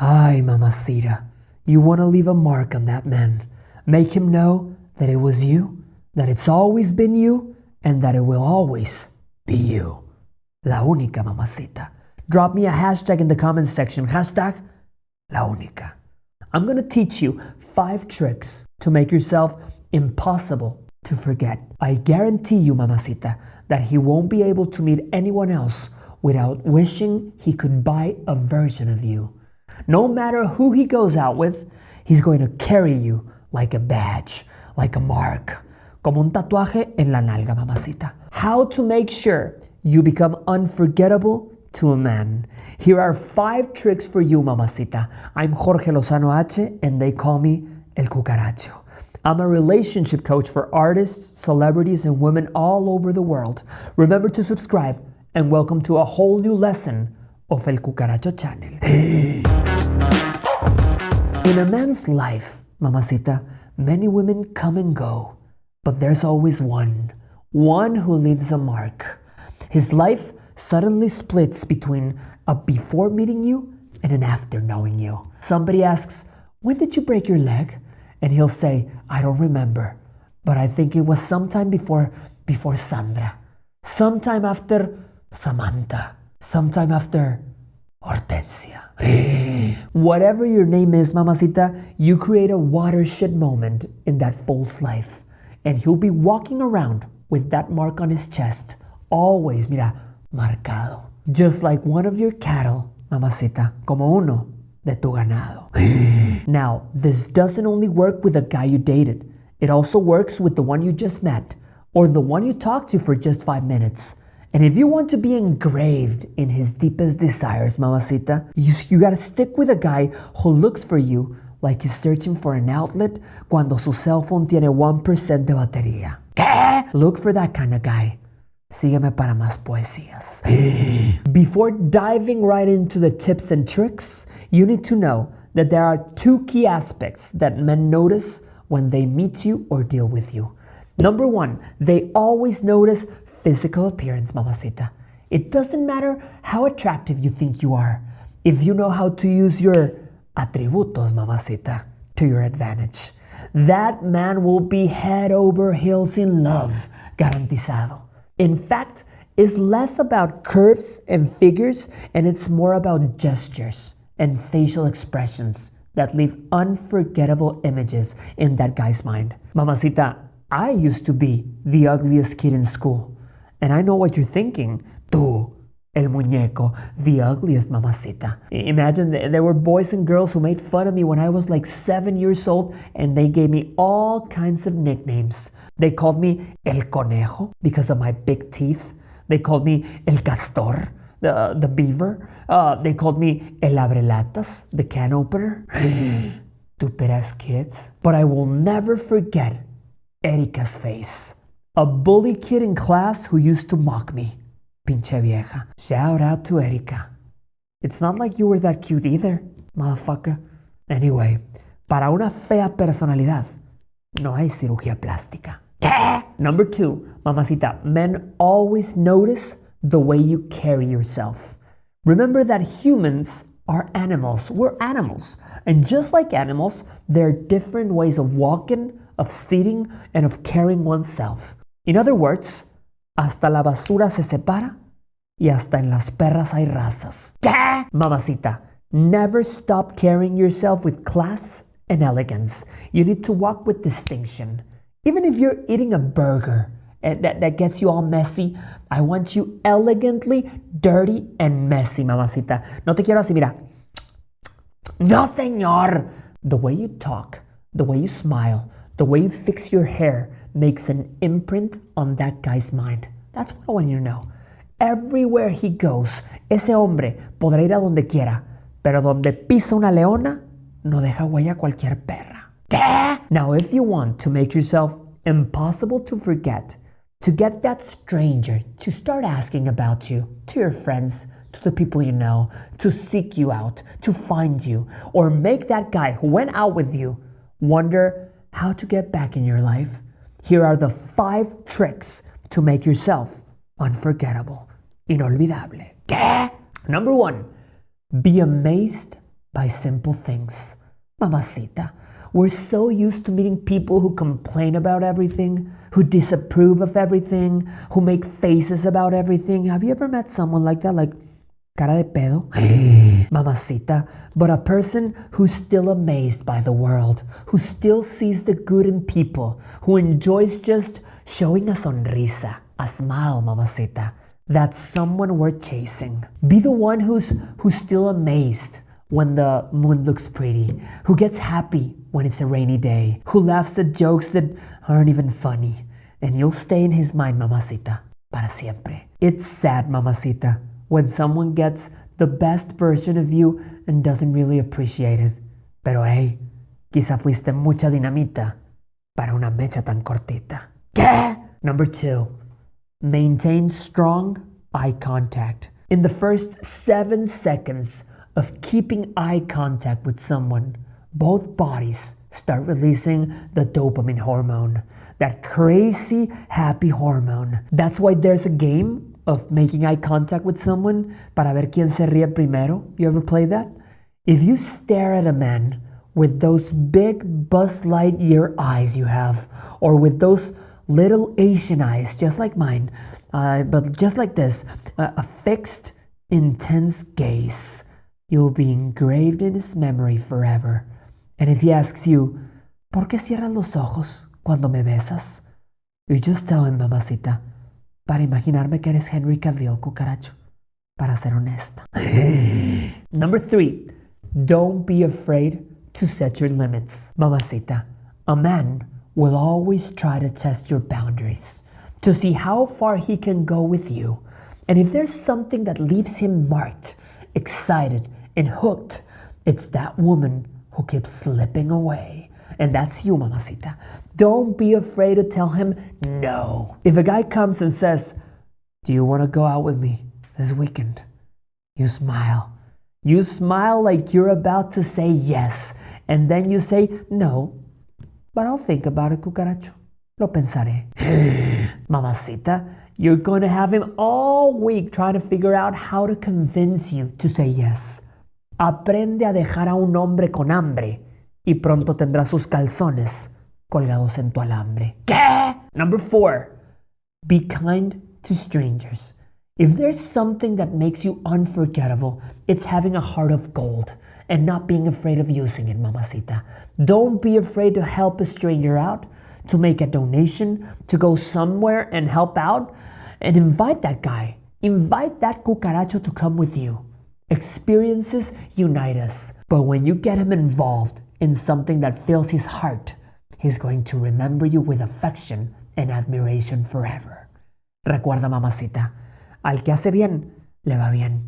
Ay, mamacita, you want to leave a mark on that man. Make him know that it was you, that it's always been you, and that it will always be you. La única, mamacita. Drop me a hashtag in the comments section. Hashtag La única. I'm going to teach you 5 tricks to make yourself impossible to forget. I guarantee you, mamacita, that he won't be able to meet anyone else without wishing he could buy a version of you. No matter who he goes out with, he's going to carry you like a badge, like a mark, como un tatuaje en la nalga, mamacita. How to make sure you become unforgettable to a man. Here are 5 tricks for you, mamacita. I'm Jorge Lozano H, and they call me El Cucaracho. I'm a relationship coach for artists, celebrities, and women all over the world. Remember to subscribe, and welcome to a whole new lesson of El Cucaracho channel. In a man's life, mamacita, many women come and go, but there's always one who leaves a mark. His life suddenly splits between a before meeting you and an after knowing you. Somebody asks, when did you break your leg? And he'll say, I don't remember, but I think it was sometime before Sandra, sometime after Samantha, sometime after Hortensia. Whatever your name is, mamacita, you create a watershed moment in that fool's life, and he'll be walking around with that mark on his chest, always, mira, marcado, just like one of your cattle, mamacita, como uno de tu ganado. Now, this doesn't only work with the guy you dated. It also works with the one you just met, or the one you talked to for just 5 minutes. And if you want to be engraved in his deepest desires, mamacita, you gotta stick with a guy who looks for you like he's searching for an outlet cuando su cell phone tiene 1% de batería. ¿Qué? Look for that kind of guy. Sígueme para más poesías. Before diving right into the tips and tricks, you need to know that there are 2 key aspects that men notice when they meet you or deal with you. Number 1, they always notice physical appearance, mamacita. It doesn't matter how attractive you think you are, if you know how to use your atributos, mamacita, to your advantage. That man will be head over heels in love, garantizado. In fact, it's less about curves and figures, and it's more about gestures and facial expressions that leave unforgettable images in that guy's mind. Mamacita, I used to be the ugliest kid in school, and I know what you're thinking. Tú, el muñeco, the ugliest, mamacita. Imagine there were boys and girls who made fun of me when I was like 7 years old, and they gave me all kinds of nicknames. They called me El Conejo because of my big teeth. They called me El Castor, the beaver. They called me El Abrelatas, the can opener. Stupid ass kids. But I will never forget Erika's face. A bully kid in class who used to mock me. Pinche vieja. Shout out to Erika. It's not like you were that cute either, motherfucker. Anyway, para una fea personalidad, no hay cirugía plástica. ¿Qué? Number 2, mamacita, men always notice the way you carry yourself. Remember that humans are animals. We're animals. And just like animals, there are different ways of walking, of sitting, and of carrying oneself. In other words, hasta la basura se separa y hasta en las perras hay razas. ¿Qué? Mamacita, never stop carrying yourself with class and elegance. You need to walk with distinction. Even if you're eating a burger that gets you all messy, I want you elegantly dirty and messy, mamacita. No te quiero así, mira. No, señor. The way you talk, the way you smile, the way you fix your hair makes an imprint on that guy's mind. That's what I want you to know. Everywhere he goes, ese hombre podrá ir a donde quiera, pero donde pisa una leona, no deja huella cualquier perra. Now, if you want to make yourself impossible to forget, to get that stranger to start asking about you, to your friends, to the people you know, to seek you out, to find you, or make that guy who went out with you wonder how to get back in your life, here are the 5 tricks to make yourself unforgettable, inolvidable. Number 1, be amazed by simple things. Mamacita, we're so used to meeting people who complain about everything, who disapprove of everything, who make faces about everything. Have you ever met someone like that? Like, cara de pedo? Mamacita, but a person who's still amazed by the world, who still sees the good in people, who enjoys just showing a sonrisa, a smile, mamacita. That's someone worth chasing. Be the one who's still amazed when the moon looks pretty, who gets happy when it's a rainy day, who laughs at jokes that aren't even funny, and you'll stay in his mind, mamacita, para siempre. It's sad, mamacita, when someone gets the best version of you and doesn't really appreciate it. Pero hey, quizá fuiste mucha dinamita para una mecha tan cortita. ¿Qué? Number 2, maintain strong eye contact. In the first 7 seconds of keeping eye contact with someone, both bodies start releasing the dopamine hormone, that crazy happy hormone. That's why there's a game of making eye contact with someone para ver quién se ríe primero. You ever play that? If you stare at a man with those big Buzz Lightyear eyes you have, or with those little Asian eyes just like mine, but just like this, a fixed, intense gaze, you'll be engraved in his memory forever. And if he asks you, ¿por qué cierras los ojos cuando me besas? You just tell him, mamacita, para imaginarme que eres Henry Cavill, Cucaracho, para ser honesta. Number 3, don't be afraid to set your limits. Mamacita, a man will always try to test your boundaries, to see how far he can go with you. And if there's something that leaves him marked, excited, and hooked, it's that woman who keeps slipping away. And that's you, mamacita. Don't be afraid to tell him no. If a guy comes and says, do you want to go out with me this weekend? You smile. You smile like you're about to say yes. And then you say, no, but I'll think about it, Cucaracho. Lo pensaré. Mamacita, you're going to have him all week trying to figure out how to convince you to say yes. Aprende a dejar a un hombre con hambre y pronto tendrá sus calzones colgados en tu alambre. ¿Qué? Number 4, be kind to strangers. If there's something that makes you unforgettable, it's having a heart of gold and not being afraid of using it, mamacita. Don't be afraid to help a stranger out, to make a donation, to go somewhere and help out, and invite that guy. Invite that cucaracho to come with you. Experiences unite us, but when you get him involved in something that fills his heart, he's going to remember you with affection and admiration forever. Recuerda, mamacita, al que hace bien, le va bien,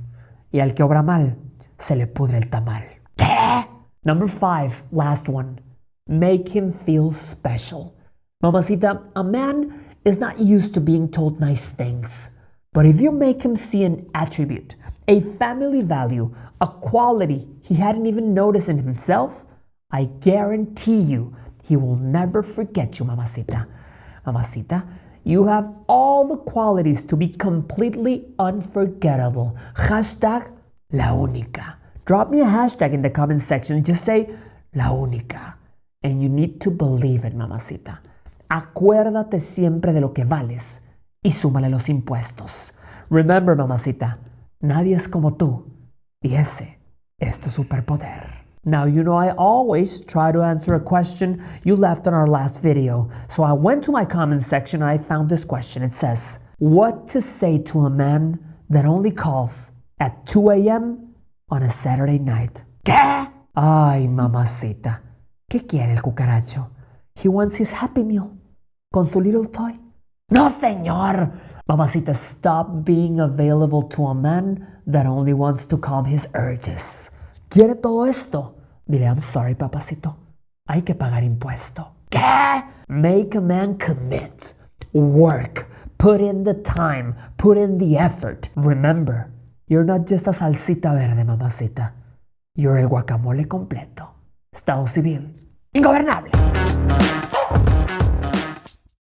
y al que obra mal, se le pudre el tamal. ¿Qué? Number 5, last one. Make him feel special. Mamacita, a man is not used to being told nice things. But if you make him see an attribute, a family value, a quality he hadn't even noticed in himself, I guarantee you he will never forget you, mamacita. Mamacita, you have all the qualities to be completely unforgettable. Hashtag la única. Drop me a hashtag in the comment section. Just say la única. And you need to believe it, mamacita. Acuérdate siempre de lo que vales y súmale los impuestos. Remember, mamacita, nadie es como tú, y ese es tu superpoder. Now, you know I always try to answer a question you left on our last video. So I went to my comment section and I found this question. It says, what to say to a man that only calls at 2 a.m. on a Saturday night? ¿Qué? Ay, mamacita. ¿Qué quiere el cucaracho? He wants his Happy Meal con su little toy. No, señor. Mamacita, stop being available to a man that only wants to calm his urges. ¿Quiere todo esto? Dile, I'm sorry, papacito. Hay que pagar impuesto. ¿Qué? Make a man commit. Work. Put in the time. Put in the effort. Remember, you're not just a salsita verde, mamacita. You're el guacamole completo. Estado civil. Ingobernable.